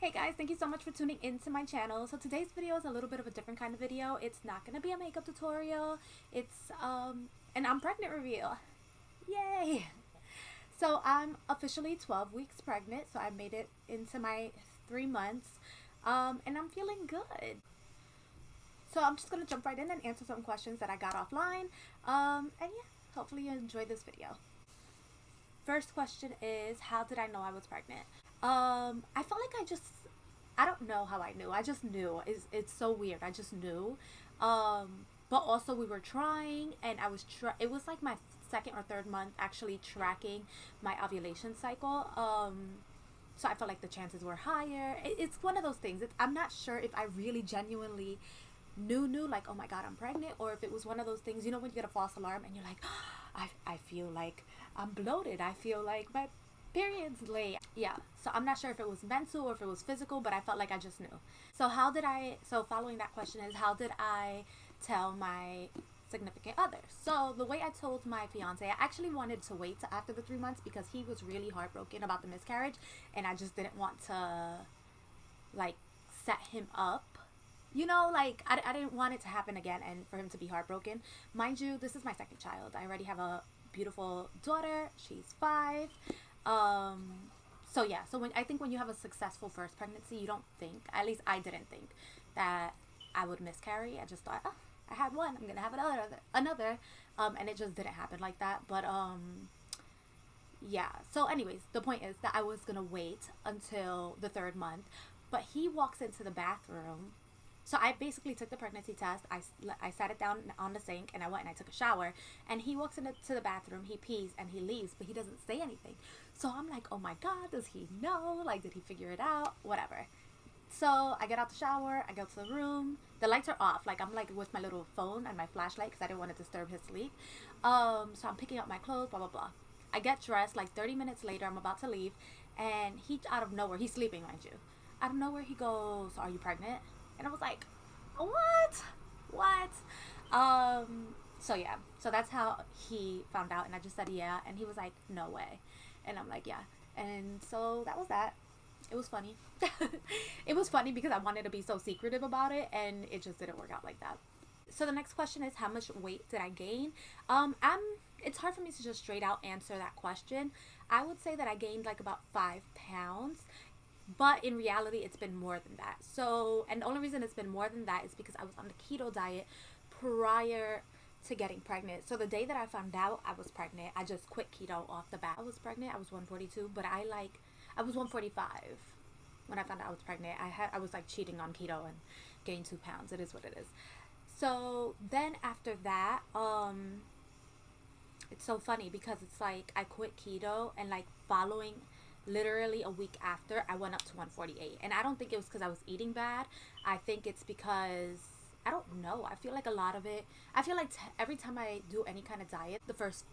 Hey guys, thank you so much for tuning into my channel. So today's video is a little bit of a different kind of video. It's not going to be a makeup tutorial. It's an I'm pregnant reveal. Yay! So I'm officially 12 weeks pregnant. So I made it into my 3 months. And I'm feeling good. So I'm just going to jump right in and answer some questions that I got offline. And yeah, hopefully you enjoy this video. First question is, how did I know I was pregnant? I felt like I don't know how I knew. I just knew. It's so weird. I just knew. But also we were trying, and it was like my second or third month actually tracking my ovulation cycle. So I felt like the chances were higher. It's one of those things. I'm not sure if I really genuinely knew like, oh my god, I'm pregnant, or if it was one of those things, you know, when you get a false alarm and you're like, oh, I feel like I'm bloated. I feel like my period's late. Yeah, so I'm not sure if it was mental or if it was physical, but I felt like I just knew. So following that question is, how did I tell my significant other? So the way I told my fiance, I actually wanted to wait till after the 3 months because he was really heartbroken about the miscarriage, and I just didn't want to like set him up. You know, like I didn't want it to happen again and for him to be heartbroken. Mind you, this is my second child. I already have a beautiful daughter. She's 5. So yeah, so when you have a successful first pregnancy, you don't think, at least I didn't think, that I would miscarry. I just thought, oh, I had one, I'm gonna have another, and it just didn't happen like that. But yeah. So anyways, the point is that I was gonna wait until the 3rd month, but he walks into the bathroom. So I basically took the pregnancy test. I sat it down on the sink and I went and I took a shower. And he walks into the bathroom, he pees and he leaves, but he doesn't say anything. So I'm like, oh my god, does he know? Like, did he figure it out? Whatever. So I get out the shower, I go to the room. The lights are off. Like, I'm like with my little phone and my flashlight because I didn't want to disturb his sleep. So I'm picking up my clothes, blah, blah, blah. I get dressed. Like 30 minutes later, I'm about to leave. And he, out of nowhere, he's sleeping, mind you. Out of nowhere, he goes, are you pregnant? And I was like, what? So yeah, so that's how he found out, and I just said yeah, and he was like, no way. And I'm like, yeah. And so that was that. It was funny. It was funny because I wanted to be so secretive about it, and it just didn't work out like that. So the next question is, how much weight did I gain? It's hard for me to just straight out answer that question. I would say that I gained like about 5 pounds. But in reality, it's been more than that. So, and the only reason it's been more than that is because I was on the keto diet prior to getting pregnant. So the day that I found out I was pregnant, I just quit keto off the bat. I was pregnant. I was 142, but I was 145 when I found out I was pregnant. I was like cheating on keto and gained 2 pounds. It is what it is. So then after that, it's so funny because it's like I quit keto, and like following literally a week after, I went up to 148. And I don't think it was because I was eating bad. I think it's because, I don't know, I feel like a lot of it, I feel like every time I do any kind of diet, the first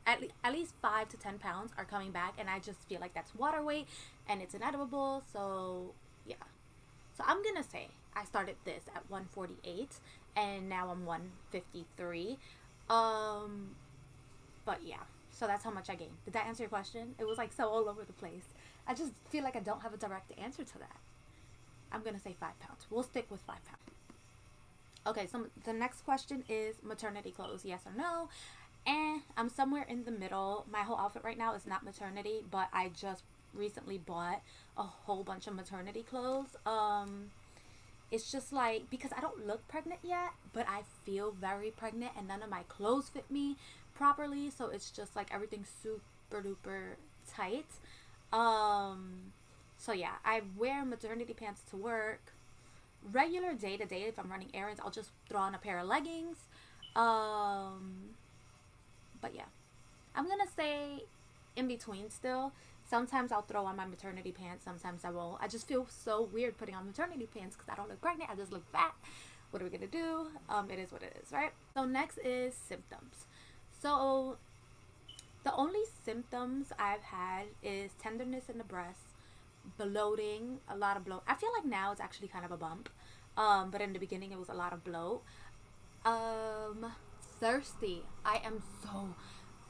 at least 5 to 10 pounds are coming back, and I just feel like that's water weight and it's inedible. So yeah, so I'm gonna say I started this at 148 and now I'm 153. But yeah, so that's how much I gained. Did that answer your question? It was like so all over the place. I just feel like I don't have a direct answer to that. I'm gonna say 5 pounds. We'll stick with 5 pounds. Okay, so the next question is maternity clothes, yes or no? And I'm somewhere in the middle. My whole outfit right now is not maternity, but I just recently bought a whole bunch of maternity clothes. It's just like, because I don't look pregnant yet, but I feel very pregnant, and none of my clothes fit me properly, so it's just like everything's super duper tight. So yeah, I wear maternity pants to work. Regular day to day, if I'm running errands, I'll just throw on a pair of leggings. But yeah, I'm gonna say in between still. Sometimes I'll throw on my maternity pants, sometimes I won't. I just feel so weird putting on maternity pants because I don't look pregnant, I just look fat. What are we gonna do? It is what it is, right? So next is symptoms. So the only symptoms I've had is tenderness in the breast, bloating, a lot of bloat. I feel like now it's actually kind of a bump, but in the beginning it was a lot of bloat. Thirsty. I am so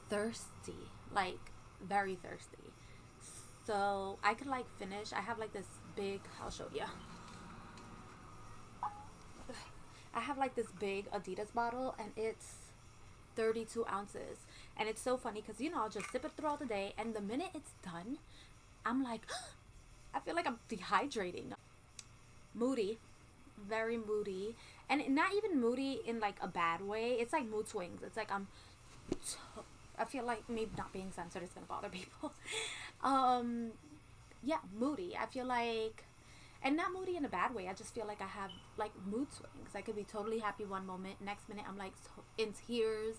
thirsty, like very thirsty. So I could like finish. I have like this big, I'll show you. I have like this big Adidas bottle, and it's 32 ounces. And it's so funny because, you know, I'll just sip it throughout the day, and the minute it's done, I'm like, I feel like I'm dehydrating. Moody, very moody, and not even moody in like a bad way. It's like mood swings. It's like I feel like me not being censored is gonna bother people. Yeah, moody. I feel like, and not moody in a bad way. I just feel like I have like mood swings. I could be totally happy one moment, next minute I'm like in tears.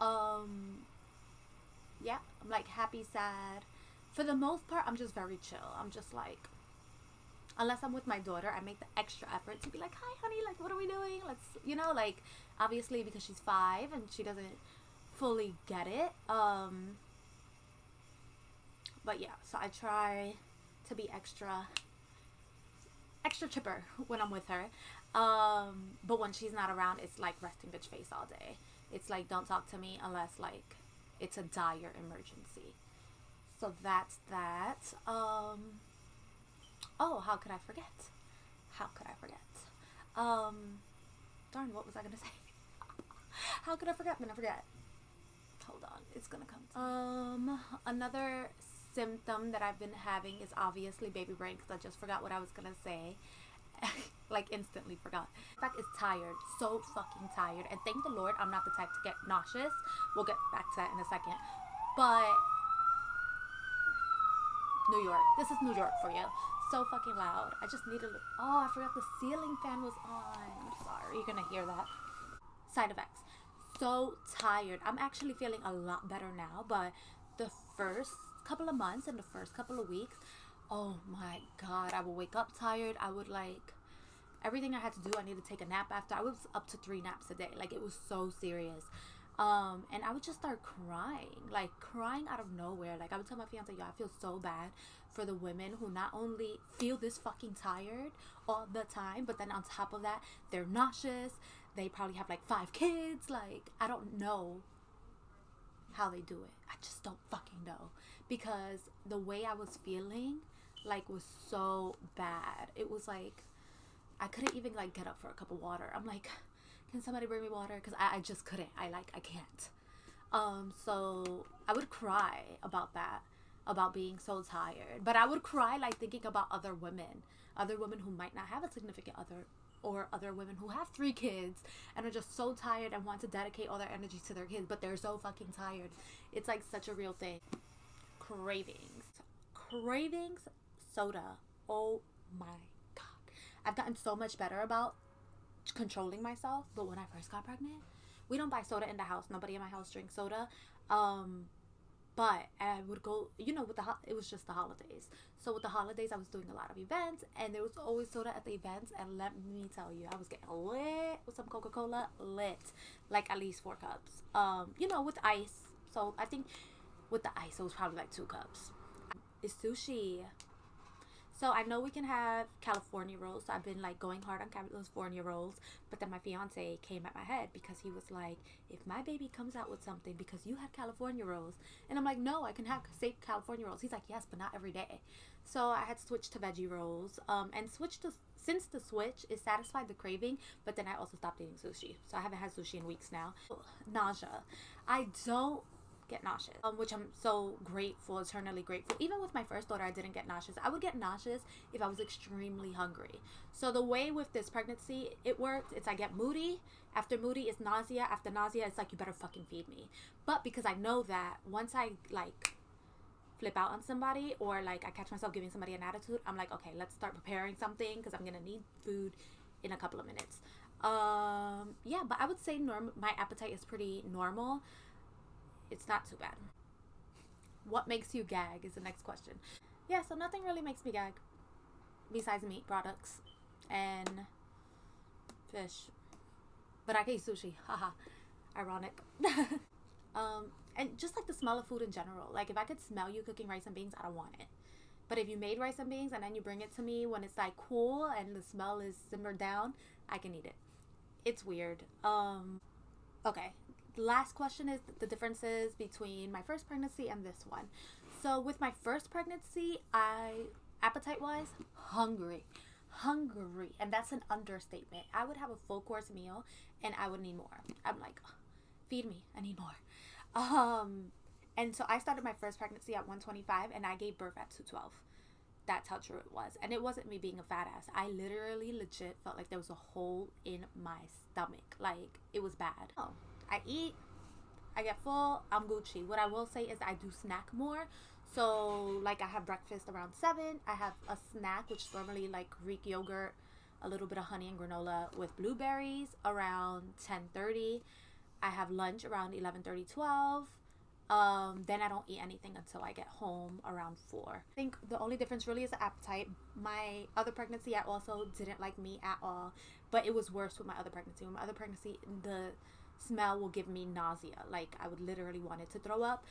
Yeah, I'm like happy, sad. For the most part, I'm just very chill. I'm just like, unless I'm with my daughter, I make the extra effort to be like, hi honey, like what are we doing? Let's, you know, like obviously because she's 5 and she doesn't fully get it. But yeah, so I try to be extra chipper when I'm with her. But when she's not around, it's like resting bitch face all day. It's like, don't talk to me unless like it's a dire emergency. So that's that. Oh, how could I forget? Darn, what was I gonna say? How could I forget? I'm gonna forget. Hold on, it's gonna come. Another symptom that I've been having is obviously baby brain, because I just forgot what I was gonna say. Like instantly forgot. In fact, it's tired, so fucking tired, and thank the Lord I'm not the type to get nauseous. We'll get back to that in a second. But New York, this is New York for you. So fucking loud. I just need a little. Oh, I forgot the ceiling fan was on. I'm sorry, you're gonna hear that. Side effects. So tired. I'm actually feeling a lot better now, but the first couple of months and the first couple of weeks, oh my god, I would wake up tired. I would like everything I had to do. I need to take a nap after. I was up to 3 naps a day. Like it was so serious. And I would just start crying out of nowhere. Like I would tell my fiance, yo, I feel so bad for the women who not only feel this fucking tired all the time, but then on top of that, they're nauseous. They probably have like 5 kids. Like, I don't know how they do it. I just don't fucking know. Because the way I was feeling, like, was so bad. It was like, I couldn't even like get up for a cup of water. I'm like, can somebody bring me water? Because I just couldn't. I can't. So I would cry about that, about being so tired. But I would cry like thinking about other women who might not have a significant other, or other women who have 3 kids and are just so tired and want to dedicate all their energy to their kids, but they're so fucking tired. It's like such a real thing. Cravings, soda. Oh my god. I've gotten so much better about controlling myself, but when I first got pregnant, we don't buy soda in the house. Nobody in my house drinks soda. But I would go, you know, with it was just the holidays. So with the holidays, I was doing a lot of events, and there was always soda at the events. And let me tell you, I was getting lit with some Coca-Cola, lit, like at least 4 cups. You know, with ice. So I think with the ice, it was probably like 2 cups. It's sushi. So I know we can have California rolls. So I've been like going hard on California rolls. But then my fiance came at my head because he was like, if my baby comes out with something because you had California rolls. And I'm like, no, I can have safe California rolls. He's like, yes, but not every day. So I had to switch to veggie rolls. And since the switch, it satisfied the craving. But then I also stopped eating sushi. So I haven't had sushi in weeks now. Nausea. I don't get nauseous, which I'm so grateful, eternally grateful. Even with my first daughter, I didn't get nauseous. I would get nauseous if I was extremely hungry. So the way with this pregnancy it worked, it's I get moody. After moody is nausea. After nausea, it's like, you better fucking feed me. But because I know that once I like flip out on somebody, or like I catch myself giving somebody an attitude, I'm like, okay, let's start preparing something because I'm gonna need food in a couple of minutes. Yeah, but I would say my appetite is pretty normal. It's not too bad. What makes you gag is the next question. Yeah, so nothing really makes me gag besides meat products and fish. But I can eat sushi. Haha. Ironic. And just like the smell of food in general. Like if I could smell you cooking rice and beans, I don't want it. But if you made rice and beans and then you bring it to me when it's like cool and the smell is simmered down, I can eat it. It's weird. Okay. Last question is the differences between my first pregnancy and this one. So with my first pregnancy, I appetite wise, hungry, and that's an understatement. I would have a full course meal and I would need more. I'm like, feed me, I need more. And so I started my first pregnancy at 125 and I gave birth at 212. That's how true it was. And it wasn't me being a fat ass. I literally legit felt like there was a hole in my stomach. Like, it was bad. Oh, I eat, I get full, I'm Gucci. What I will say is I do snack more. So, like, I have breakfast around 7. I have a snack, which is normally like Greek yogurt, a little bit of honey and granola with blueberries around 10:30. I have lunch around 11:30, 12. Then I don't eat anything until I get home around 4. I think the only difference really is the appetite. My other pregnancy, I also didn't like meat at all, but it was worse with my other pregnancy. With my other pregnancy, the smell will give me nausea. Like, I would literally want it to throw up.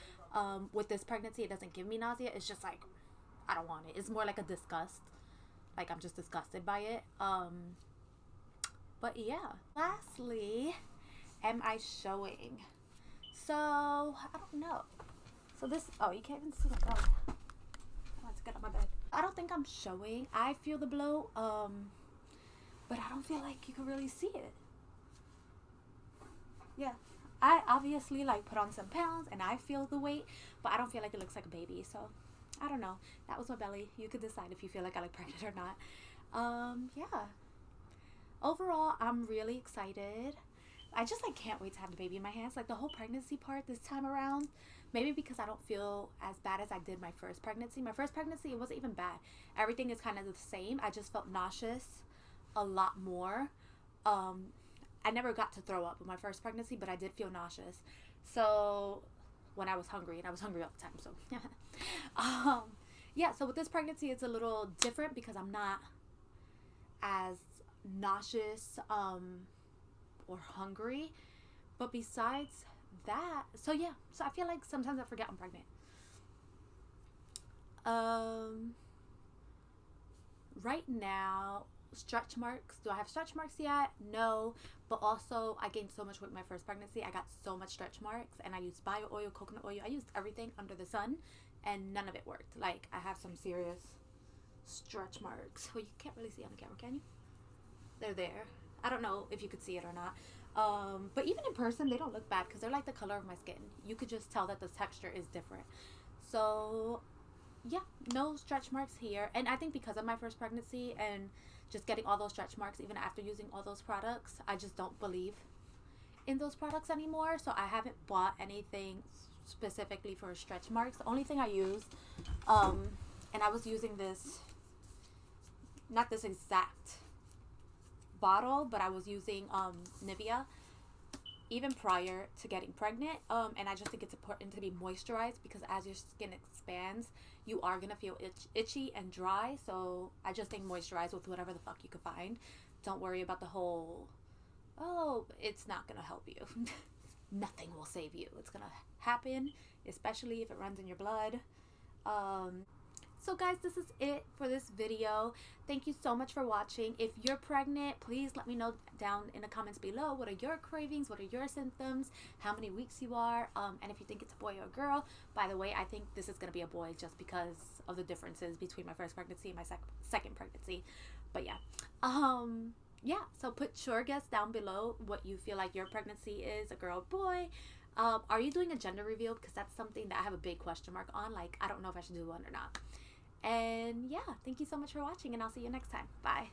With this pregnancy, it doesn't give me nausea. It's just like, I don't want it. It's more like a disgust. Like, I'm just disgusted by it. But yeah. Lastly, am I showing? So, I don't know. So this, oh, you can't even see my belly. I want to get on my bed. I don't think I'm showing. I feel the blow, but I don't feel like you can really see it. Yeah. I obviously like put on some pounds and I feel the weight, but I don't feel like it looks like a baby. So, I don't know. That was my belly. You could decide if you feel like I look pregnant or not. Yeah. Overall, I'm really excited. I just like can't wait to have the baby in my hands. Like the whole pregnancy part this time around, maybe because I don't feel as bad as I did my first pregnancy. My first pregnancy, it wasn't even bad. Everything is kind of the same. I just felt nauseous a lot more. I never got to throw up with my first pregnancy, but I did feel nauseous. So when I was hungry, and I was hungry all the time. So yeah, so with this pregnancy, it's a little different because I'm not as nauseous or hungry. But besides that, so yeah, so I feel like sometimes I forget I'm pregnant. Right now, stretch marks. Do I have stretch marks yet? No. But also, I gained so much weight with my first pregnancy. I got so much stretch marks, and I used bio oil, coconut oil. I used everything under the sun, and none of it worked. Like, I have some serious stretch marks. Well, you can't really see on the camera, can you? They're there. I don't know if you could see it or not. But even in person, they don't look bad because they're like the color of my skin. You could just tell that the texture is different. So, yeah, no stretch marks here. And I think because of my first pregnancy and just getting all those stretch marks even after using all those products, I just don't believe in those products anymore. So I haven't bought anything specifically for stretch marks. The only thing I use, and I was using this, not this exact bottle, but I was using Nivea even prior to getting pregnant, and I just think it's important to be moisturized because as your skin expands, you are gonna feel itchy and dry. So I just think moisturize with whatever the fuck you can find. Don't worry about the whole, oh, it's not gonna help you. Nothing will save you. It's gonna happen, especially if it runs in your blood. So guys, this is it for this video. Thank you so much for watching. If you're pregnant, please let me know down in the comments below. What are your cravings? What are your symptoms? How many weeks you are? And if you think it's a boy or a girl. By the way, I think this is going to be a boy just because of the differences between my first pregnancy and my second pregnancy. But yeah. Yeah, so put your guess down below what you feel like your pregnancy is, a girl or boy. Are you doing a gender reveal? Because that's something that I have a big question mark on. Like, I don't know if I should do one or not. And yeah, thank you so much for watching, and I'll see you next time. Bye.